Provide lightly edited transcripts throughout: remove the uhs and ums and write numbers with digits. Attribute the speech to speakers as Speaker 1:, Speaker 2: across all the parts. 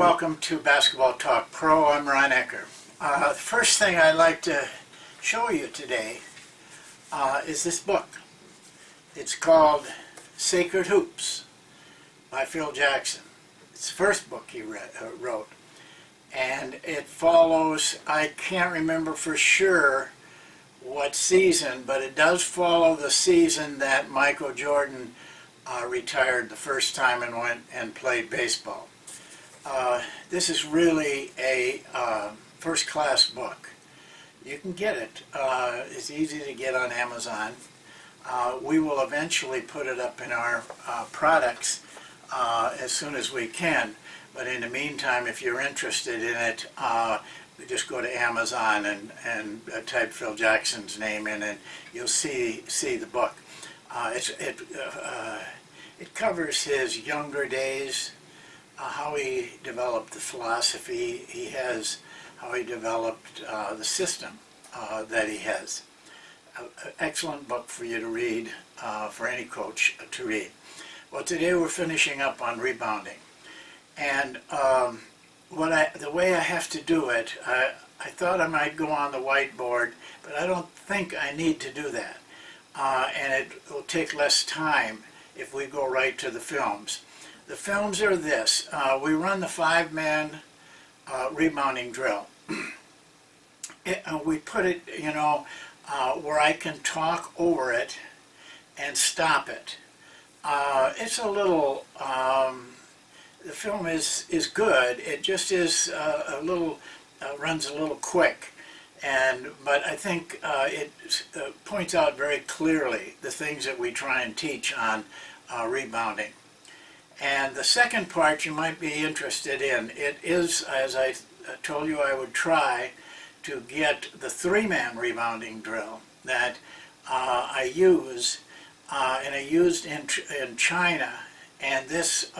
Speaker 1: welcome to Basketball Talk Pro. I'm Ron Ekker. The first thing I'd like to show you today is this book. It's called Sacred Hoops by Phil Jackson. It's the first book he wrote. And it follows, I can't remember for sure what season, but it does follow the season that Michael Jordan retired the first time and went and played baseball. This is really a first-class book. You can get it. It's easy to get on Amazon. We will eventually put it up in our products as soon as we can. But in the meantime, if you're interested in it, just go to Amazon and type Phil Jackson's name in, and you'll see the book. It covers his younger days, how he developed the philosophy he has, how he developed the system that he has. Excellent book for you to read, for any coach to read. Well, today we're finishing up on rebounding. And the way I have to do it, I thought I might go on the whiteboard, but I don't think I need to do that. And it will take less time if we go right to the films. The films are this. We run the 5-man rebounding drill. We put it, where I can talk over it and stop it. It's a little, the film is good. It just is a little, runs a little quick. But I think it points out very clearly the things that we try and teach on rebounding. And the second part you might be interested in. It is, as I told you I would try, to get the 3-man rebounding drill that I use, and I used in China. And this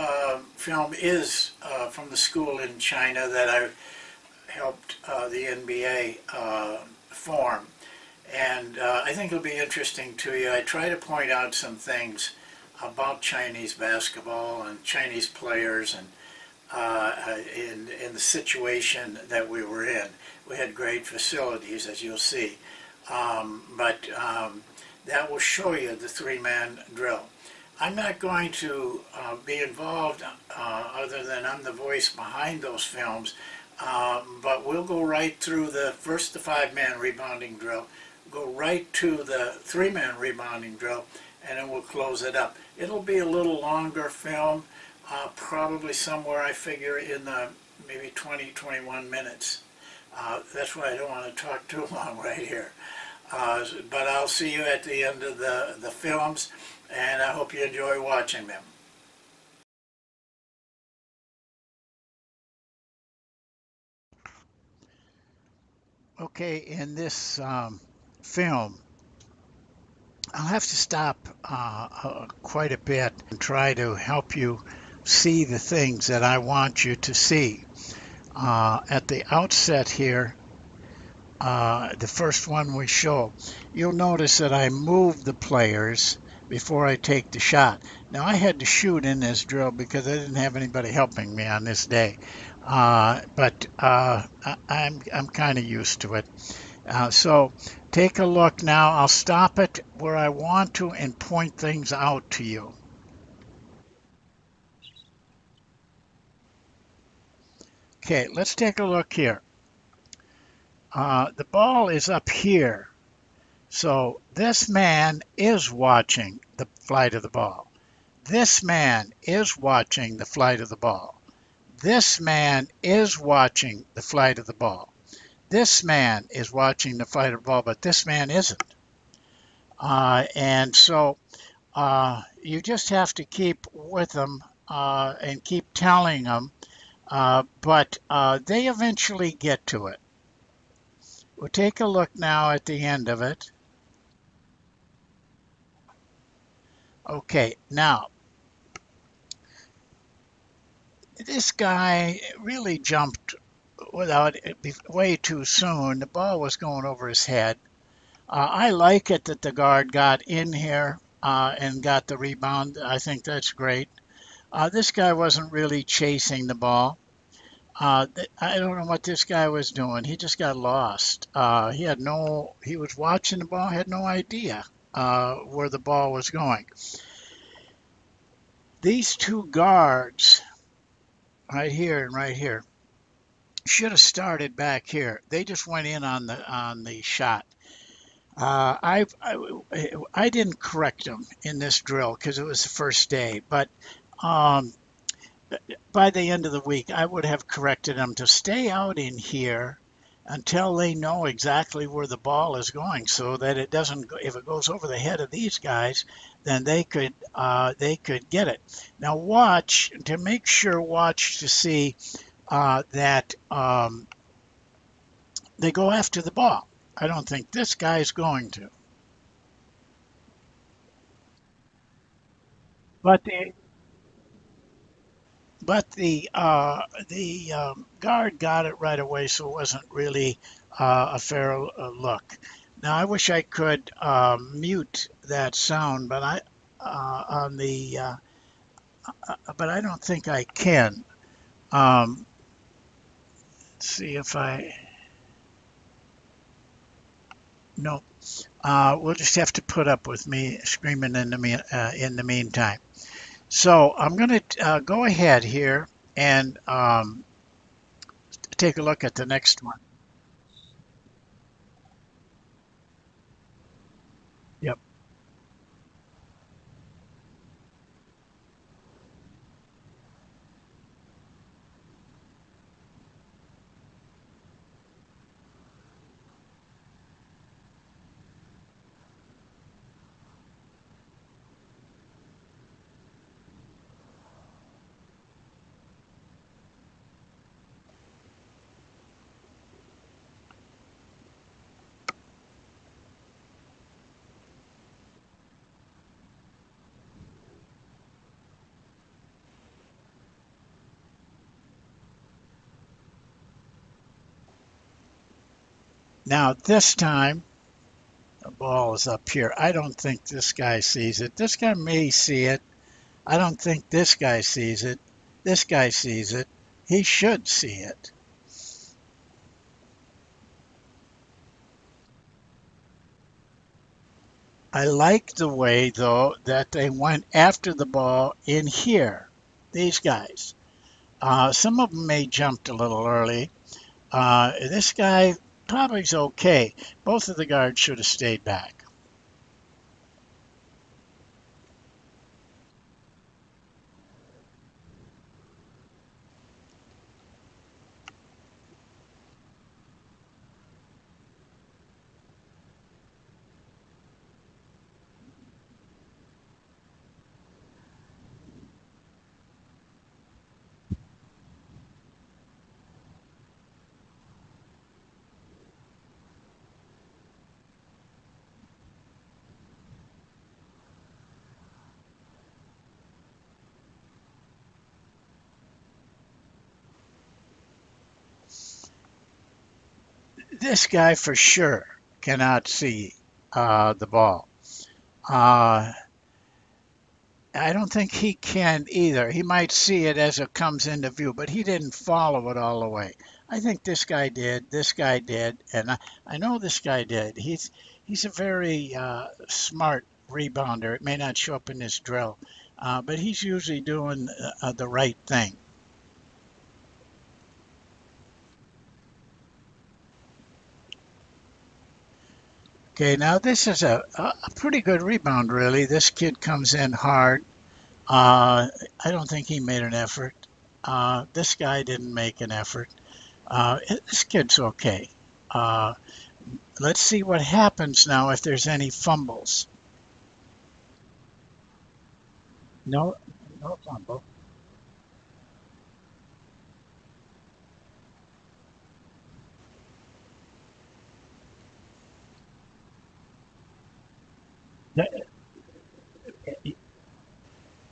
Speaker 1: film is from the school in China that I helped the NBA form. And I think it'll be interesting to you. I try to point out some things about Chinese basketball and Chinese players and in the situation that we were in. We had great facilities, as you'll see. But that will show you the 3-man drill. I'm not going to be involved other than I'm the voice behind those films, but we'll go right through the 5-man rebounding drill, go right to the 3-man rebounding drill, and then we'll close it up. It'll be a little longer film, probably somewhere I figure in the maybe 20-21 minutes. That's why I don't want to talk too long right here. But I'll see you at the end of the films, and I hope you enjoy watching them. Okay, in this film, I'll have to stop quite a bit and try to help you see the things that I want you to see. At the outset here, the first one we show, you'll notice that I move the players before I take the shot. Now I had to shoot in this drill because I didn't have anybody helping me on this day, but I'm kind of used to it. So take a look now. I'll stop it where I want to and point things out to you. Okay, let's take a look here. The ball is up here. So this man is watching the flight of the ball. This man is watching the flight of the ball. This man is watching the flight of the ball. This man is watching the flight of the ball, but this man isn't. And so you just have to keep with them and keep telling them, but they eventually get to it. We'll take a look now at the end of it. Okay, now, this guy really jumped without way too soon. The ball was going over his head. I like it that the guard got in here and got the rebound. I think that's great. This guy wasn't really chasing the ball. I don't know what this guy was doing. He just got lost. He was watching the ball, had no idea where the ball was going. These two guards, right here and right here, should have started back here. They just went in on the shot. I didn't correct them in this drill because it was the first day, but um, by the end of the week, I would have corrected them to stay out in here until they know exactly where the ball is going, so that it doesn't. If it goes over the head of these guys, then they could get it. Now watch to make sure. Watch to see that they go after the ball. I don't think this guy's going to. But the guard got it right away, so it wasn't really a fair look. Now I wish I could mute that sound, but on the but I don't think I can. See if I no. We'll just have to put up with me screaming in the meantime. So I'm going to go ahead here and take a look at the next one. Yep. Now this time the ball is up here. I don't think this guy sees it. This guy may see it. I don't think this guy sees it. This guy sees it. He should see it. I like the way, though, that they went after the ball in here. These guys. Some of them may jumped a little early. This guy probably's okay. Both of the guards should have stayed back. This guy for sure cannot see the ball. Uh, I don't think he can either. He might see it as it comes into view, but he didn't follow it all the way. I think this guy did, and I know this guy did. He's a very smart rebounder. It may not show up in this drill, but he's usually doing the right thing. Okay, now this is a pretty good rebound, really. This kid comes in hard. I don't think he made an effort. This guy didn't make an effort. This kid's okay. Uh, let's see what happens now if there's any fumbles. No, no fumble.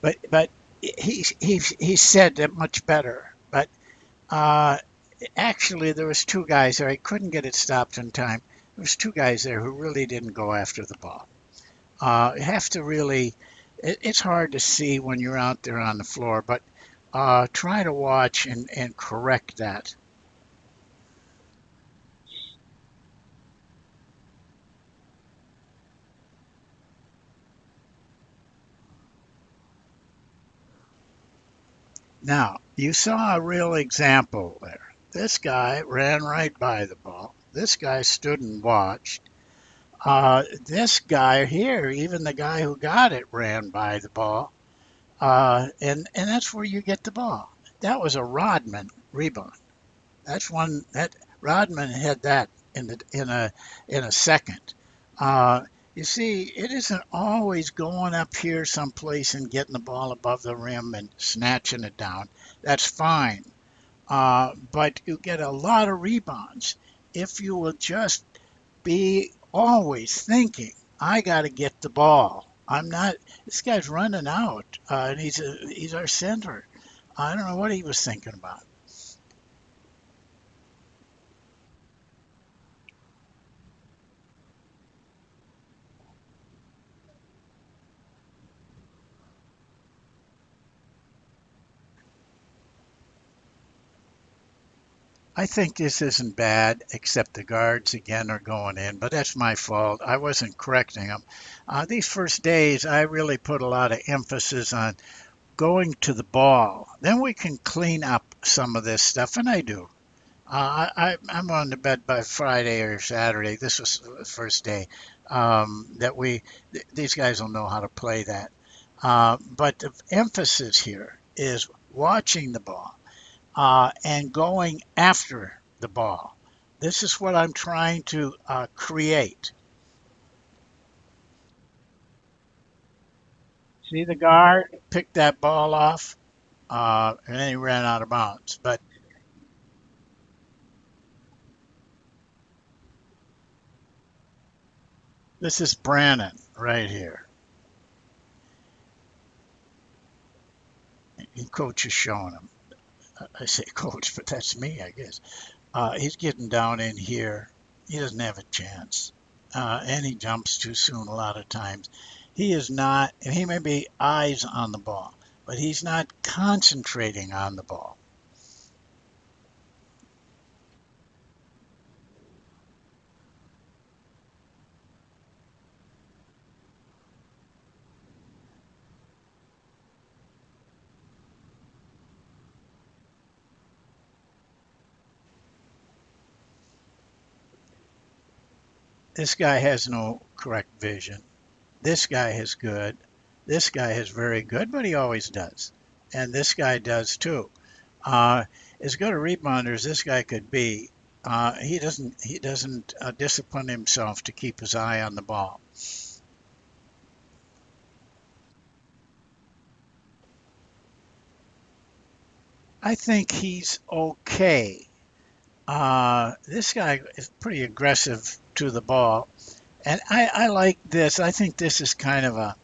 Speaker 1: But he said it much better. But uh, actually, there was two guys there. He couldn't get it stopped in time. There was two guys there who really didn't go after the ball. You have to really. It's hard to see when you're out there on the floor, but try to watch and correct that. Now, you saw a real example there. This guy ran right by the ball. This guy stood and watched. This guy here, even the guy who got it, ran by the ball. And that's where you get the ball. That was a Rodman rebound. That's one that Rodman had that in a second. Uh, you see, it isn't always going up here someplace and getting the ball above the rim and snatching it down. That's fine. But you get a lot of rebounds if you will just be always thinking, I got to get the ball. I'm not. This guy's running out, and he's our center. I don't know what he was thinking about. I think this isn't bad, except the guards again are going in, but that's my fault. I wasn't correcting them. These first days, I really put a lot of emphasis on going to the ball. Then we can clean up some of this stuff, and I do. I'm on to bed by Friday or Saturday. This was the first day that these guys will know how to play that. But the emphasis here is watching the ball and going after the ball. This is what I'm trying to create. See the guard pick that ball off, and then he ran out of bounds. But this is Brannon right here. And coach is showing him. I say coach, but that's me, I guess. He's getting down in here. He doesn't have a chance. And he jumps too soon a lot of times. He is not, and he may be eyes on the ball, but he's not concentrating on the ball. This guy has no correct vision. This guy is good. This guy is very good, but he always does. And this guy does too. Uh, as good a rebounder as this guy could be, he doesn't discipline himself to keep his eye on the ball. I think he's okay. This guy is pretty aggressive to the ball, and I like this. I think this is kind of a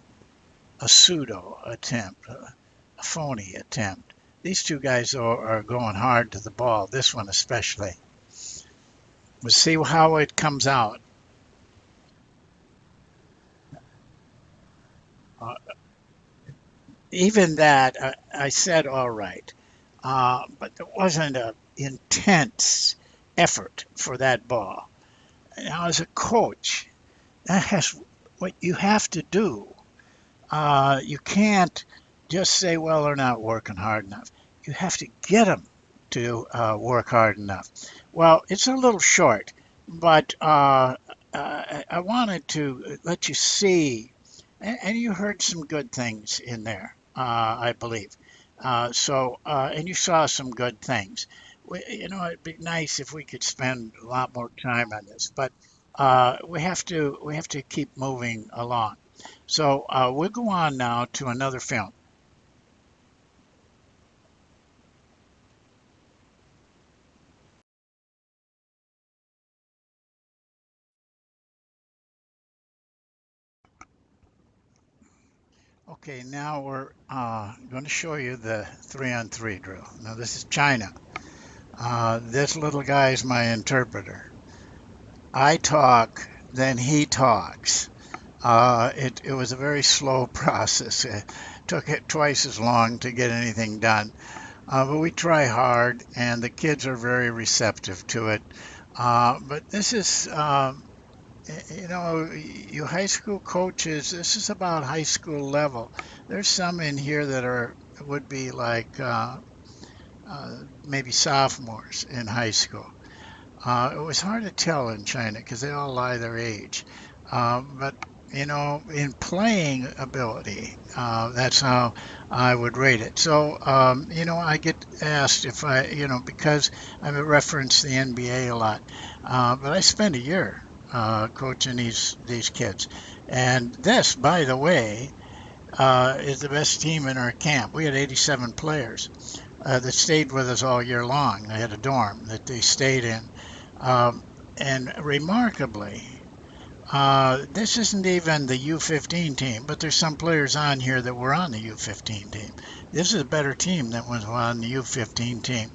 Speaker 1: pseudo attempt, a phony attempt. These two guys are going hard to the ball. This one especially. We'll see how it comes out. Uh, Even that, I said all right, but there wasn't an intense effort for that ball. Now, as a coach, that's what you have to do. You can't just say, well, they're not working hard enough. You have to get them to work hard enough. Well, it's a little short, but I wanted to let you see, and you heard some good things in there, I believe. And you saw some good things. It'd be nice if we could spend a lot more time on this, but we have to keep moving along. So we'll go on now to another film. Okay, now we're going to show you the 3-on-3 drill. Now this is China. This little guy is my interpreter. I talk, then he talks. It was a very slow process. took it twice as long to get anything done. But we try hard, and the kids are very receptive to it. But this is, you high school coaches, this is about high school level. There's some in here that would be like maybe sophomores in high school. It was hard to tell in China because they all lie their age. But in playing ability, that's how I would rate it. So, I get asked if because I reference the NBA a lot, but I spent a year coaching these kids. And this, by the way, is the best team in our camp. We had 87 players that stayed with us all year long. They had a dorm that they stayed in. Um, and remarkably, this isn't even the U15 team, but there's some players on here that were on the U15 team. This is a better team than was on the U15 team.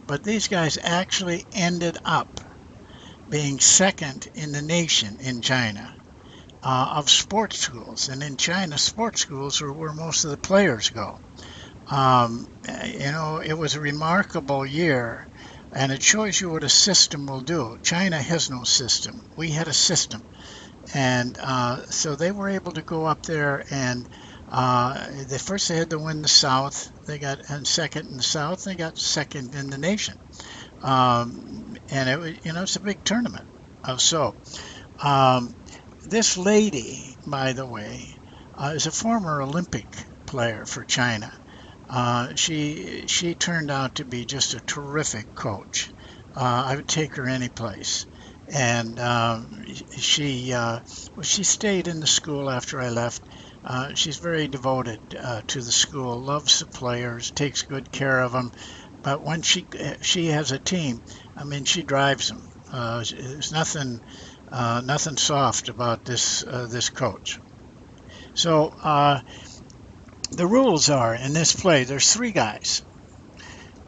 Speaker 1: But these guys actually ended up being second in the nation in China of sports schools. And in China, sports schools are where most of the players go. It was a remarkable year, and it shows you what a system will do. China has no system. We had a system, and so they were able to go up there and they had to win the South. They got and second in the South. They got second in the nation, and it was it's a big tournament. So um, this lady, by the way, is a former Olympic player for China. She turned out to be just a terrific coach. I would take her any place. And she stayed in the school after I left. She's very devoted to the school, loves the players, takes good care of them. But when she has a team, I mean, she drives them. There's nothing soft about this coach. So the rules are in this play. There's three guys.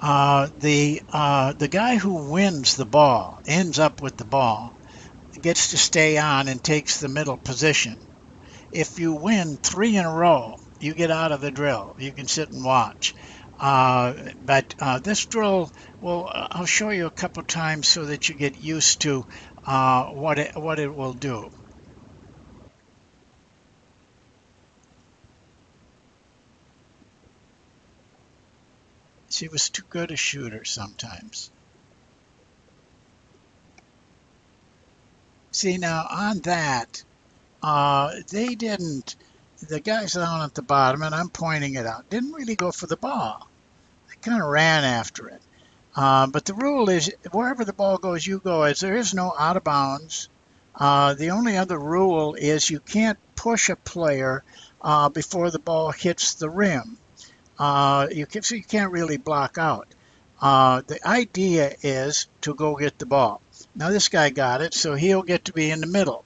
Speaker 1: The guy who wins the ball, ends up with the ball, gets to stay on and takes the middle position. If you win three in a row, you get out of the drill. You can sit and watch. But this drill I'll show you a couple times so that you get used to what it will do. She was too good a shooter sometimes. See, now on that, they didn't, the guys down at the bottom, and I'm pointing it out, didn't really go for the ball. They kind of ran after it. But the rule is wherever the ball goes, you go, as there is no out of bounds. The only other rule is you can't push a player before the ball hits the rim. So you can't really block out. The idea is to go get the ball. Now this guy got it, so he'll get to be in the middle.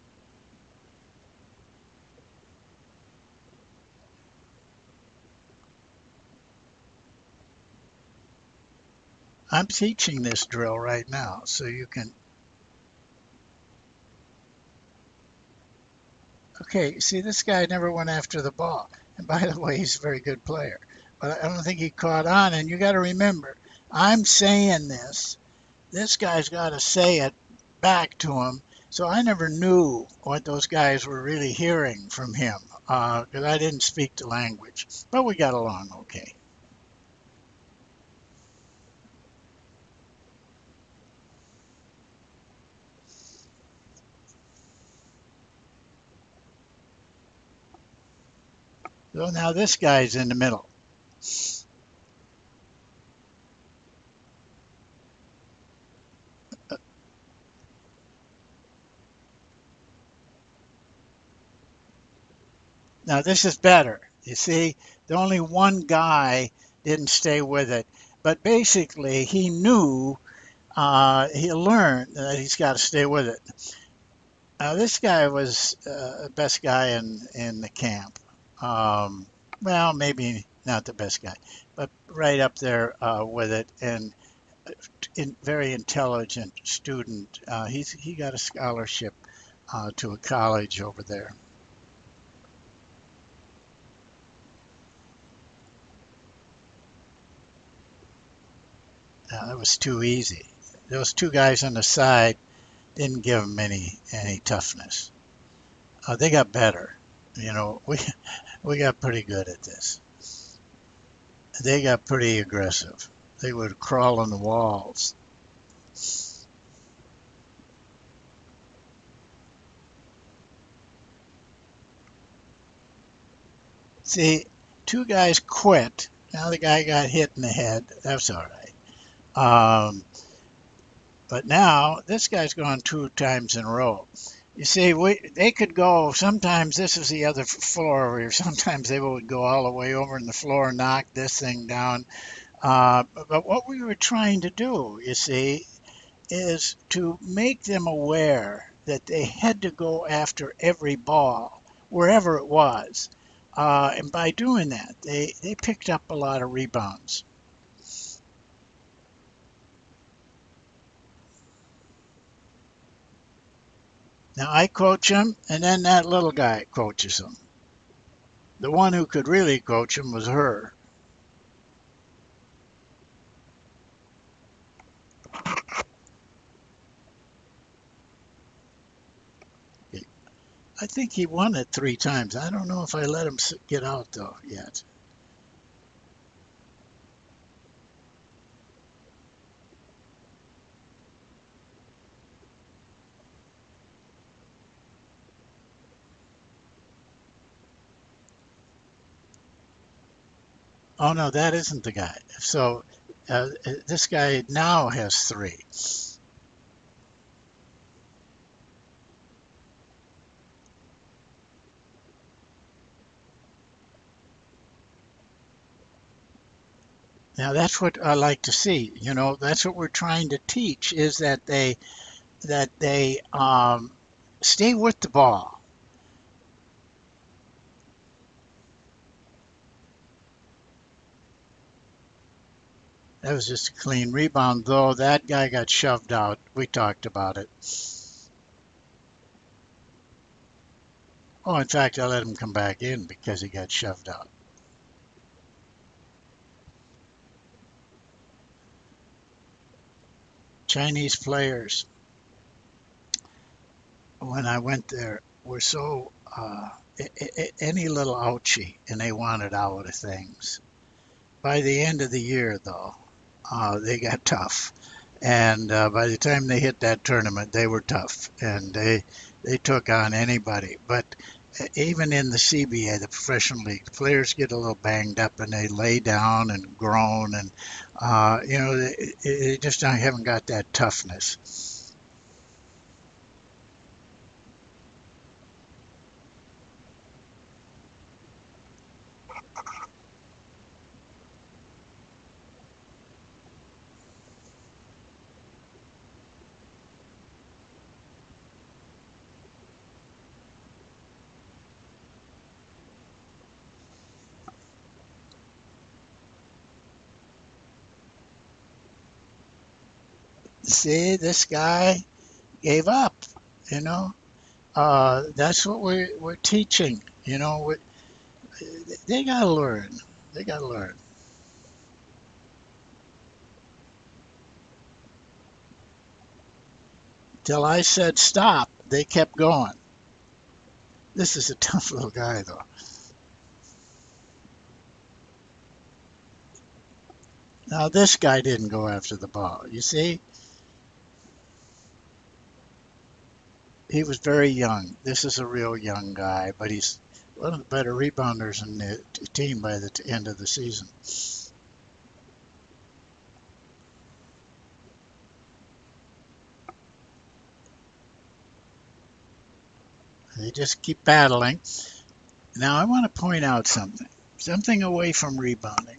Speaker 1: I'm teaching this drill right now, so you can. Okay, see, this guy never went after the ball. And by the way, he's a very good player. But I don't think he caught on. And you got to remember, I'm saying this. This guy's got to say it back to him. So I never knew what those guys were really hearing from him because I didn't speak the language. But we got along okay. So now this guy's in the middle. Now this is better. You see, the only one guy didn't stay with it. But basically, he knew, he learned that he's got to stay with it. Now this guy was the best guy in the camp. Um, well, maybe not the best guy, but right up there with it, and very intelligent student. He got a scholarship to a college over there.
Speaker 2: That was too easy. Those two guys on the side didn't give them any toughness. They got better. You know, we got pretty good at this. They got pretty aggressive. They would crawl on the walls. See, two guys quit. Now the guy got hit in the head. That's all right. But now this guy's gone two times in a row. You see, they could go. Sometimes this is the other floor over here. Sometimes they would go all the way over in the floor, knock this thing down. But what we were trying to do, you see, is to make them aware that they had to go after every ball, wherever it was. And by doing that, they picked up a lot of rebounds. Now I coach them, and then that little guy coaches them. The one who could really coach them was her. I think he won it three times. I don't know if I let him get out though yet. Oh no, that isn't the guy. So this guy now has three. Now that's what I like to see. You know, that's what we're trying to teach is that they stay with the ball. That was just a clean rebound, though. That guy got shoved out. We talked about it. Oh, in fact, I let him come back in because he got shoved out. Chinese players, when I went there, were so any little ouchie, and they wanted out of things. By the end of the year, though, they got tough, and by the time they hit that tournament, they were tough, and they took on anybody. But even in the CBA, the professional league, the players get a little banged up and they lay down and groan, and they just haven't got that toughness. See, this guy gave up. You know, that's what we're teaching. They gotta learn. They gotta learn. Till I said stop, they kept going. This is a tough little guy, though. Now, this guy didn't go after the ball. You see, he was very young. This is a real young guy, but he's one of the better rebounders in the team by the end of the season. They just keep battling. Now, I want to point out something away from rebounding.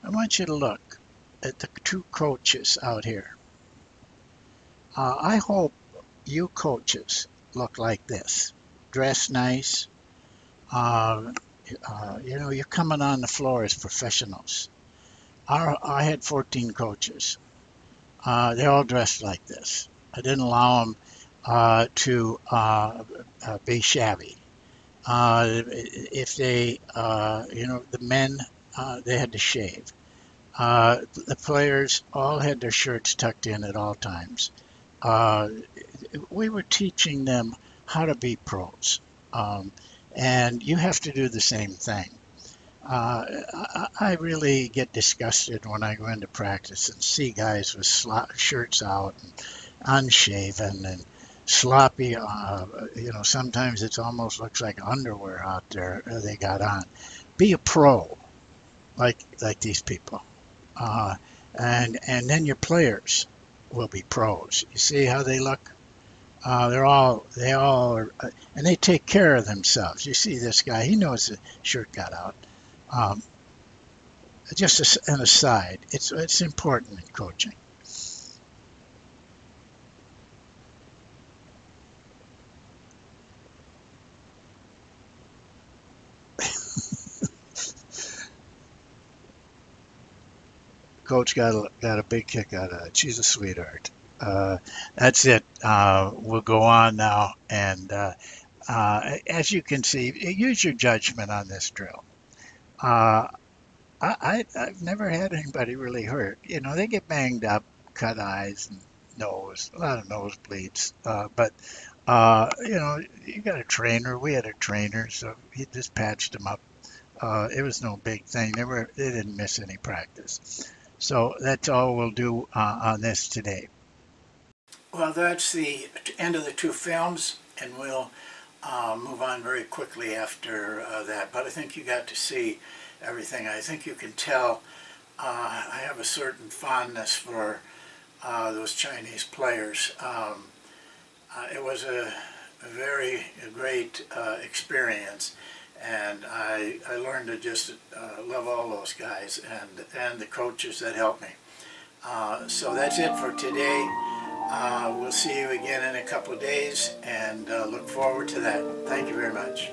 Speaker 2: I want you to look at the two coaches out here. I hope you coaches look like this. Dress nice. Uh, you're coming on the floor as professionals. I had 14 coaches. They all dressed like this. I didn't allow them to be shabby. If they, the men, they had to shave. The players all had their shirts tucked in at all times. Uh, we were teaching them how to be pros. Um, and you have to do the same thing. I really get disgusted when I go into practice and see guys with shirts out and unshaven and sloppy. Sometimes it almost looks like underwear out there they got on. Be a pro like these people, uh, and then your players will be pros. You see how they look? They all are, and they take care of themselves. You see this guy; he knows the shirt got out. Um, just an aside, it's important in coaching. Coach got a big kick out of it. She's a sweetheart. Uh, that's it. We'll go on now, and as you can see, use your judgment on this drill. Uh, I've never had anybody really hurt. You know, they get banged up, cut eyes and nose, a lot of nosebleeds. But you got a trainer. We had a trainer, so he just patched them up. It was no big thing. They didn't miss any practice. So that's all we'll do on this today.
Speaker 1: Well, that's the end of the two films, and we'll move on very quickly after that. But I think you got to see everything. I think you can tell I have a certain fondness for those Chinese players. It was a very great experience, and I learned to just love all those guys and the coaches that helped me. So that's it for today. We'll see you again in a couple of days, and look forward to that. Thank you very much.